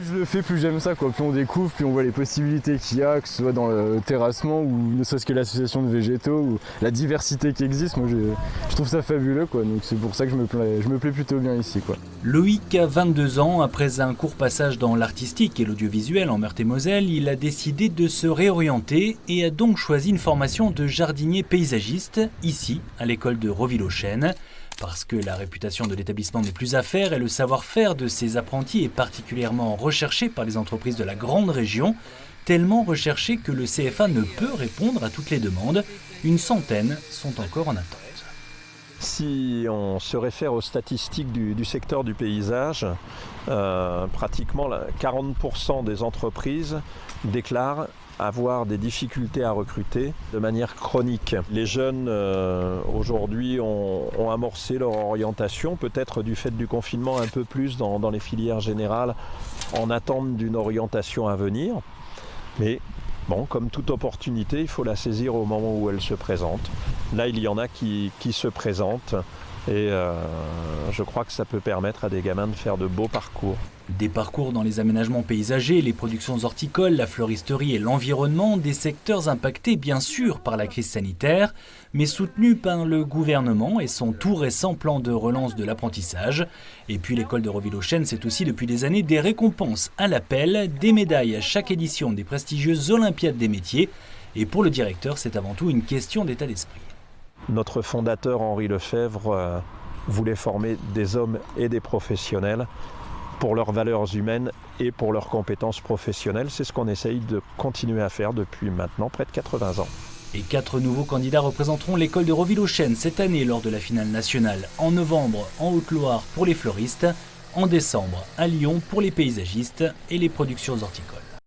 Plus je le fais, plus j'aime ça, quoi. Plus on découvre, plus on voit les possibilités qu'il y a, que ce soit dans le terrassement ou ne serait-ce que l'association de végétaux ou la diversité qui existe. Moi, je trouve ça fabuleux, quoi. Donc c'est pour ça que je me plais plutôt bien ici, quoi. Loïc a 22 ans. Après un court passage dans l'artistique et l'audiovisuel en Meurthe-et-Moselle, il a décidé de se réorienter et a donc choisi une formation de jardinier paysagiste ici, à l'école de Roville-aux-Chênes. Parce que la réputation de l'établissement n'est plus à faire et le savoir-faire de ses apprentis est particulièrement recherché par les entreprises de la grande région, tellement recherché que le CFA ne peut répondre à toutes les demandes. Une centaine sont encore en attente. Si on se réfère aux statistiques du secteur du paysage, pratiquement 40% des entreprises déclarent avoir des difficultés à recruter de manière chronique. Les jeunes aujourd'hui ont amorcé leur orientation, peut-être du fait du confinement un peu plus dans les filières générales, en attente d'une orientation à venir. Mais bon, comme toute opportunité, il faut la saisir au moment où elle se présente. Là, il y en a qui se présentent et je crois que ça peut permettre à des gamins de faire de beaux parcours. Des parcours dans les aménagements paysagers, les productions horticoles, la floristerie et l'environnement, des secteurs impactés bien sûr par la crise sanitaire, mais soutenus par le gouvernement et son tout récent plan de relance de l'apprentissage. Et puis l'école de Roville-aux-Chênes, c'est aussi depuis des années des récompenses à l'appel, des médailles à chaque édition des prestigieuses Olympiades des métiers. Et pour le directeur, c'est avant tout une question d'état d'esprit. Notre fondateur Henri Lefebvre voulait former des hommes et des professionnels pour leurs valeurs humaines et pour leurs compétences professionnelles. C'est ce qu'on essaye de continuer à faire depuis maintenant près de 80 ans. Et 4 nouveaux candidats représenteront l'école de Roville-aux-Chênes cette année lors de la finale nationale. En novembre, en Haute-Loire pour les fleuristes, en décembre, à Lyon pour les paysagistes et les productions horticoles.